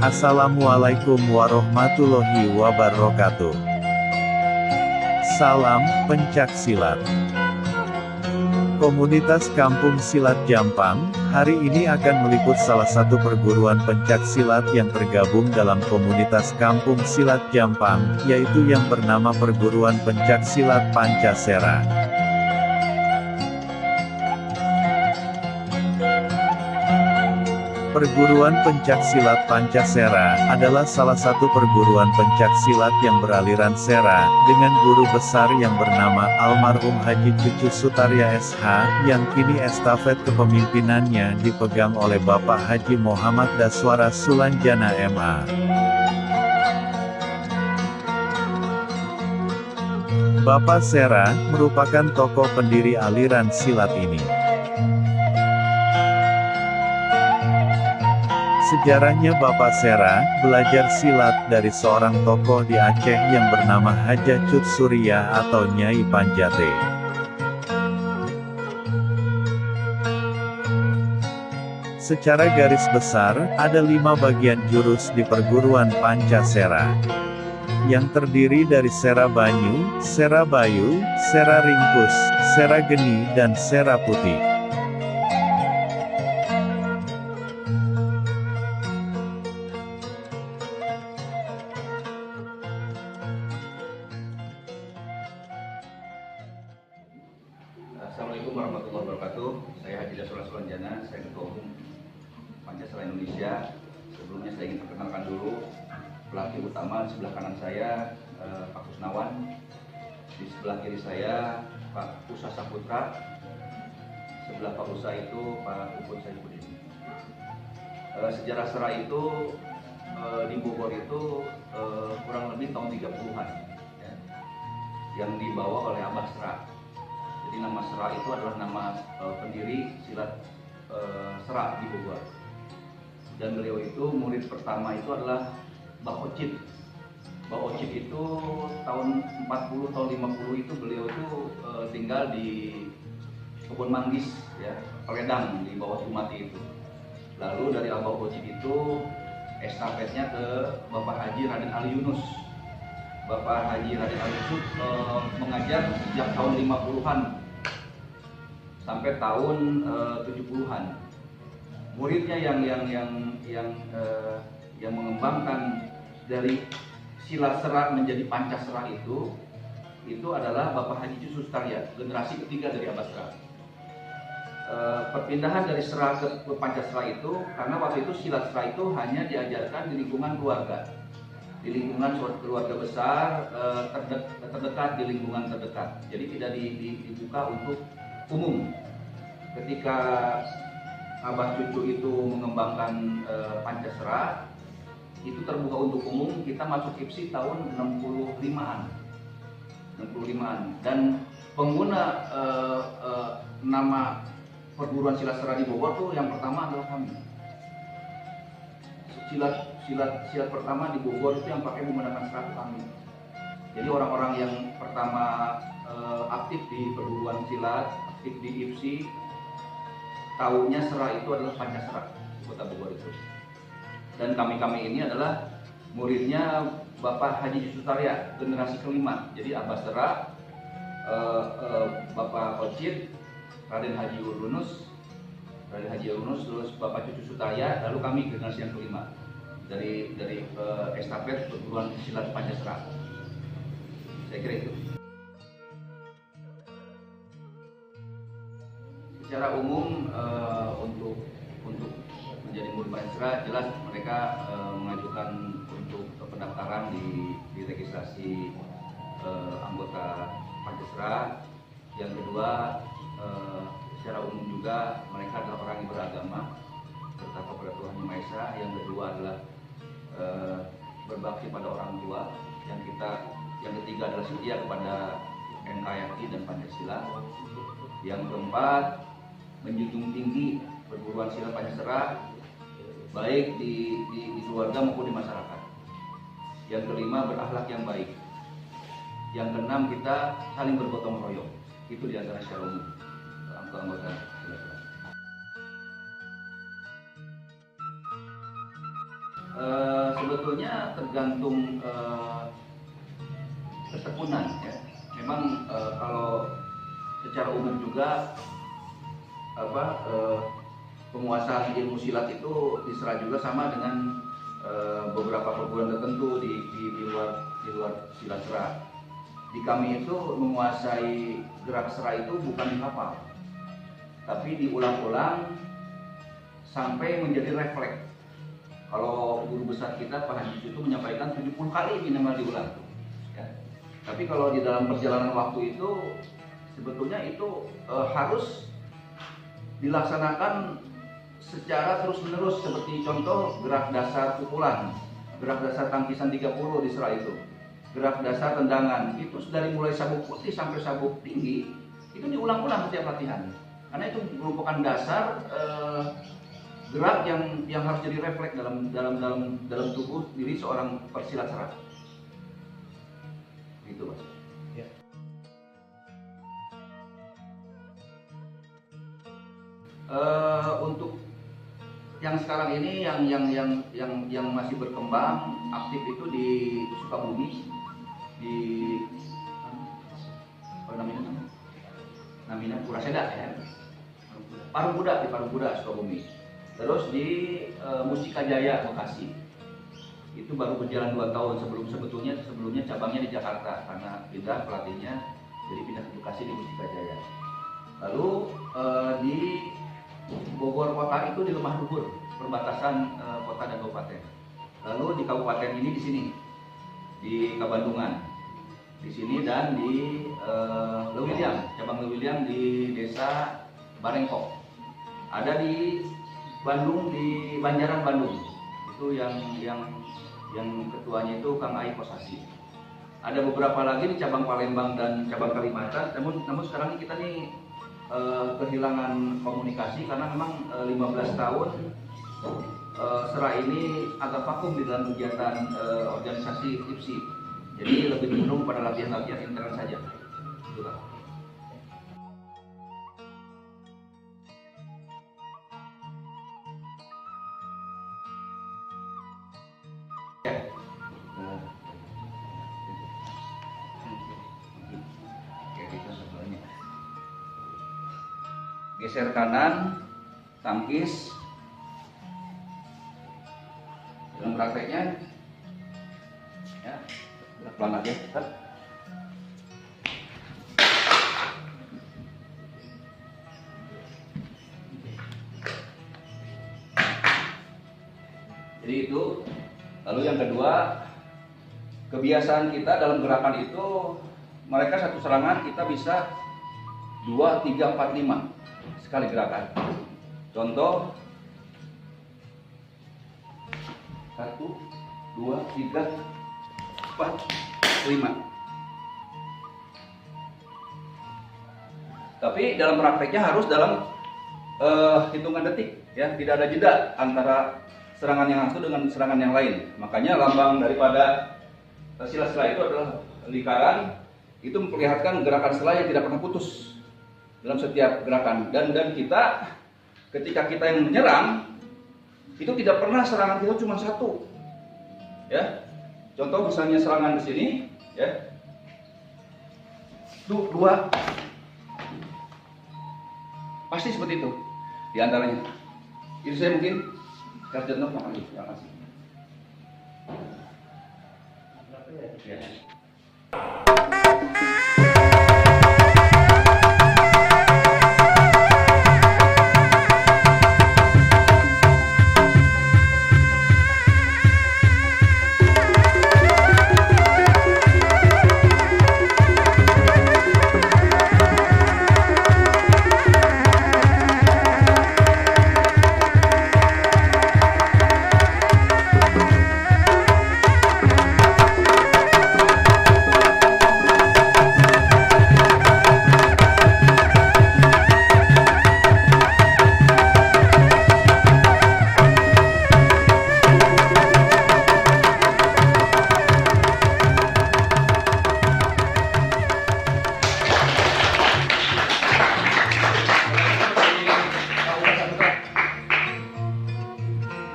Assalamualaikum warahmatullahi wabarakatuh. Salam pencak silat. Komunitas Kampung Silat Jampang, hari ini akan meliput salah satu perguruan pencak silat yang tergabung dalam komunitas Kampung Silat Jampang, yaitu yang bernama Perguruan Pencak Silat Pancasera. Perguruan Pencak Silat Pancasera adalah salah satu perguruan pencak silat yang beraliran Sera, dengan guru besar yang bernama almarhum Haji Cucu Sutarya SH, yang kini estafet kepemimpinannya dipegang oleh Bapak Haji Muhammad Daswara Sulanjana MA. Bapak Sera merupakan tokoh pendiri aliran silat ini. Sejarahnya Bapak Sera belajar silat dari seorang tokoh di Aceh yang bernama Haja Cut Surya atau Nyai Panjate. Secara garis besar, ada 5 bagian jurus di perguruan Pancasera, yang terdiri dari Sera Banyu, Sera Bayu, Sera Ringkus, Sera Geni dan Sera Putih. Assalamualaikum warahmatullahi wabarakatuh. Saya Haji Daswara Sulanjana, saya Ketua Umum Pancasila Indonesia. Sebelumnya saya ingin perkenalkan dulu pelatih utama di sebelah kanan saya, Pak Kusnawan. Di sebelah kiri saya, Pak Usa Saputra. Sebelah Pak Usa itu Pak Upun Saifuddin. Sejarah Sera itu di Bogor itu kurang lebih tahun 30-an, ya, yang dibawa oleh Abah Sera. Jadi nama Sera itu adalah nama pendiri silat Sera di Bogor. Dan beliau itu murid pertama itu adalah Mbah Ocit. Mbah Ocit itu tahun 40 tahun 50 itu beliau itu tinggal di Kebun Manggis, ya, Peledang di bawah Jumati itu. Lalu dari Mbah Ocit itu estafetnya ke Bapak Haji Raden Ali Yunus. Bapak Haji Raden Ali Yunus mengajar sejak tahun 50-an sampai tahun 70-an. Muridnya yang mengembangkan dari silat Sera menjadi Pancasera itu adalah Bapak Haji Cucu Sutarya, generasi ketiga dari Abah Sera. Perpindahan dari Sera ke Pancasera itu karena waktu itu silat Sera itu hanya diajarkan di lingkungan keluarga, di lingkungan suatu keluarga besar, terdekat, di lingkungan terdekat. Jadi tidak dibuka untuk umum. Ketika Abah Cucu itu mengembangkan Pancasera, itu terbuka untuk umum. Kita masuk IPSI tahun 65-an. Dan pengguna nama perguruan silat Sera di Bogor tuh yang pertama adalah kami. Silat pertama di Bogor itu yang pakai menggunakan Sera kami. Jadi orang-orang yang pertama aktif di perguruan silat, aktif di IPSI, tahunya Sera itu adalah Pancasera di Kota Bogor itu. Dan kami ini adalah muridnya Bapak Haji Sutarya, generasi kelima. Jadi Abah Sera, Bapak Ocit, Raden Haji Yunus, terus Bapak Cucu Sutarya, lalu kami generasi yang kelima dari estafet perguruan silat Pancasera. Saya kira itu. Secara umum untuk menjadi murid Pancasera, jelas mereka mengajukan untuk pendaftaran di registrasi anggota Pancasera. Yang kedua, secara umum juga mereka adalah orang yang beragama, bertakwa kepada Tuhan Yang Maha Esa. Yang kedua adalah berbakti pada orang tua. Yang ketiga adalah setia kepada NKRI dan Pancasila. Yang keempat, menjunjung tinggi perguruan silat Pancasera baik di keluarga maupun di masyarakat. Yang kelima, berakhlak yang baik. Yang keenam, kita saling bergotong royong. Itu diantara secara umum anggota silat. Sebetulnya tergantung ketekunan ya. Memang kalau secara umum juga penguasaan ilmu silat itu diserah juga sama dengan beberapa perguruan tertentu di luar silat serah. Di kami itu menguasai gerak serah itu bukan dihafal, tapi diulang-ulang sampai menjadi refleks. Kalau guru besar kita Pak Haji itu menyampaikan 70 kali minimal diulang. Ya. Tapi kalau di dalam perjalanan waktu itu sebetulnya itu harus dilaksanakan secara terus-menerus, seperti contoh gerak dasar pukulan, gerak dasar tangkisan 30 di serah itu, gerak dasar tendangan, itu dari mulai sabuk putih sampai sabuk tinggi itu diulang-ulang setiap latihan, karena itu merupakan dasar gerak yang harus jadi refleks dalam tubuh diri seorang persilat serah. Gitu, Mas. Ya. Untuk yang sekarang ini yang masih berkembang aktif itu di Sukabumi, di apa namanya Puraseda ya, Parung Kuda Sukabumi. Terus di Mustika Jaya Bekasi itu baru berjalan 2 tahun. Sebelumnya cabangnya di Jakarta, karena pindah pelatihnya jadi pindah ke Bekasi di Mustika Jaya. Lalu di Bogor kota itu di Lemah Luhur, perbatasan kota dan kabupaten. Lalu di kabupaten ini di sini, di Kabandungan, di sini, dan di Lewiliang, cabang Lewiliang di desa Barengkok. Ada di Bandung, di Banjaran Bandung, itu yang ketuanya itu Kang Ai Kosasi. Ada beberapa lagi di cabang Palembang dan cabang Kalimantan. Namun sekarang ini kita nih kehilangan komunikasi karena memang 15 tahun serah ini agak vakum di dalam kegiatan organisasi IPSI. Jadi lebih cenderung pada latihan-latihan intern saja. Gitu, Pak. Geser kanan, tangkis. Dalam prakteknya, ya, pelan aja. Jadi itu. Lalu yang kedua, kebiasaan kita dalam gerakan itu, mereka satu serangan kita bisa 2, 3, 4, 5 sekali gerakan. Contoh 1, 2, 3, 4, 5. Tapi dalam prakteknya harus dalam hitungan detik, ya, tidak ada jeda antara serangan yang satu dengan serangan yang lain. Makanya lambang daripada sila-sila itu adalah lingkaran. Itu memperlihatkan gerakan sila yang tidak pernah putus dalam setiap gerakan. Dan kita ketika kita yang menyerang itu tidak pernah serangan kita cuma satu, ya. Contoh misalnya serangan di sini, ya, 2, pasti seperti itu di antaranya. Itu saya mungkin Sarjana makasih. Terima kasih. Ya.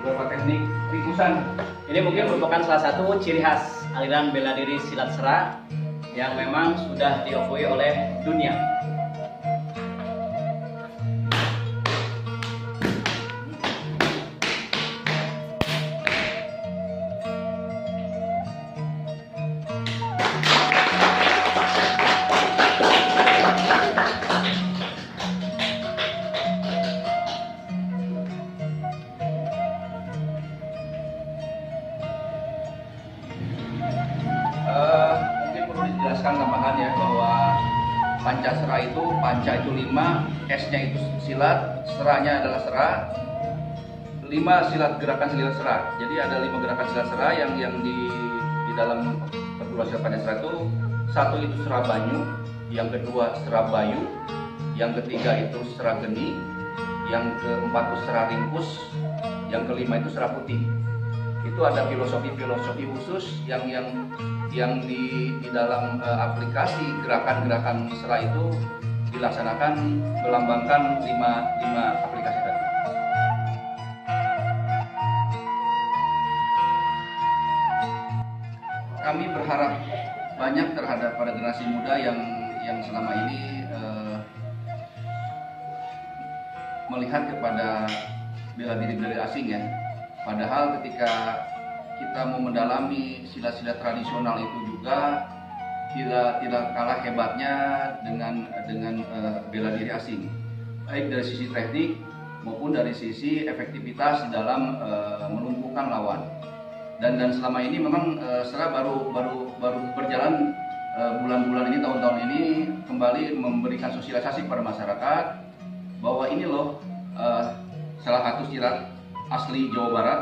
Beberapa teknik ringkusan Ini mungkin merupakan salah satu ciri khas aliran bela diri silat sera yang memang sudah diakui oleh dunia. Mungkin perlu dijelaskan tambahan ya bahwa Pancasera itu, panca itu 5, S-nya itu silat, seranya adalah sera, 5 silat gerakan silat sera. Jadi ada 5 gerakan silat sera yang di dalam perguruan silat Pancasera itu, satu itu sera banyu, yang kedua sera bayu, yang ketiga itu sera geni, yang keempat itu sera ringkus, yang kelima itu sera putih. Itu ada filosofi khusus yang di dalam aplikasi gerakan-gerakan sera itu dilaksanakan melambangkan 5 aplikasi tadi. Kami berharap banyak terhadap pada generasi muda yang selama ini melihat kepada bela diri asing ya. Padahal ketika kita mau mendalami silat-silat tradisional itu juga tidak kalah hebatnya dengan bela diri asing, baik dari sisi teknik maupun dari sisi efektivitas dalam melumpuhkan lawan. Dan selama ini memang sera baru berjalan bulan-bulan ini, tahun-tahun ini kembali memberikan sosialisasi kepada masyarakat bahwa ini loh salah satu silat asli Jawa Barat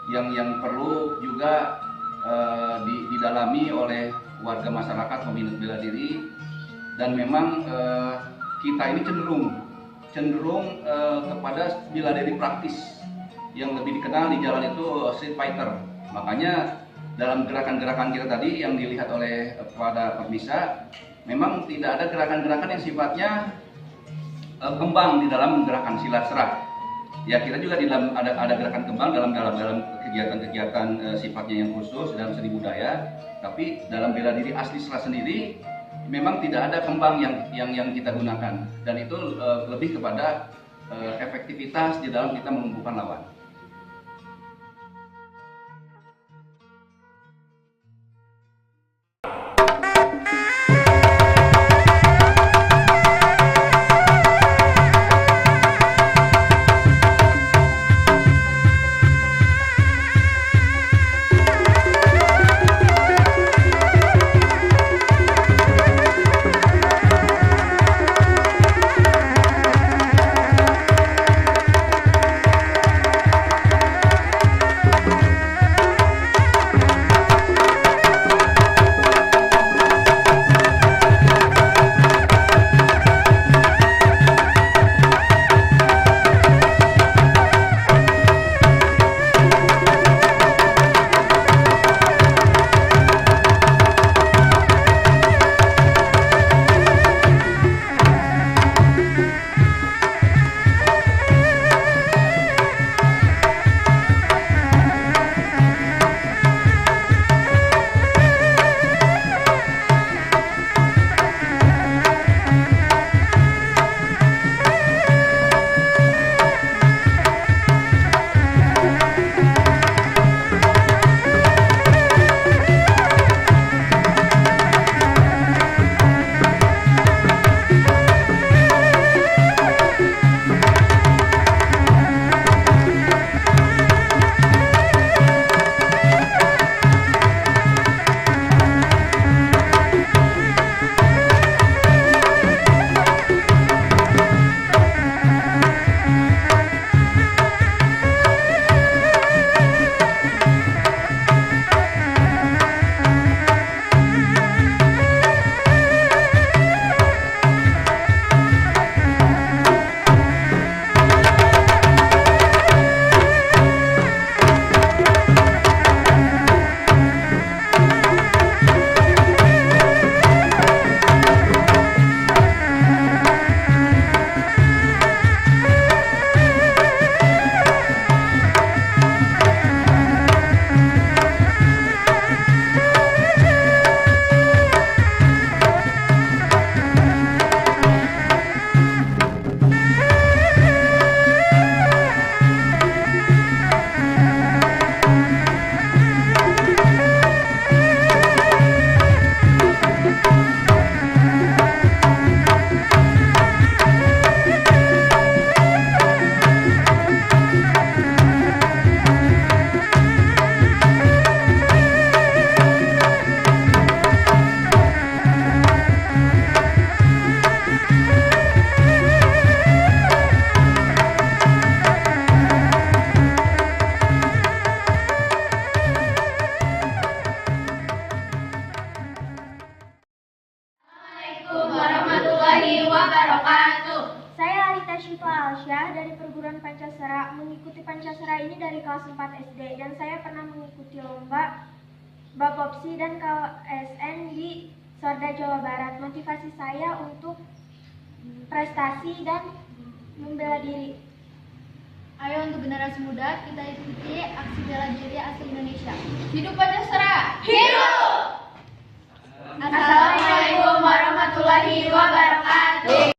yang perlu juga didalami oleh warga masyarakat peminat bela diri. Dan memang kita ini cenderung kepada bela diri praktis, yang lebih dikenal di jalan itu street fighter. Makanya dalam gerakan-gerakan kita tadi yang dilihat oleh pada pemirsa, memang tidak ada gerakan-gerakan yang sifatnya kembang di dalam gerakan silat sera. Ya, kita juga ada gerakan kembang dalam kegiatan-kegiatan sifatnya yang khusus dalam seni budaya. Tapi dalam bela diri asli sera sendiri memang tidak ada kembang yang kita gunakan, dan itu lebih kepada efektivitas di dalam kita melumpuhkan lawan. Alsyah dari perguruan Pancasera. Mengikuti Pancasera ini dari kelas 4 SD dan saya pernah mengikuti lomba Bapopsi dan KSN di Sorda, Jawa Barat. Motivasi saya untuk prestasi dan membela diri. Ayo untuk generasi muda kita ikuti aksi bela diri asli Indonesia. Hidup Pancasila! Hidup! Assalamualaikum warahmatullahi wabarakatuh.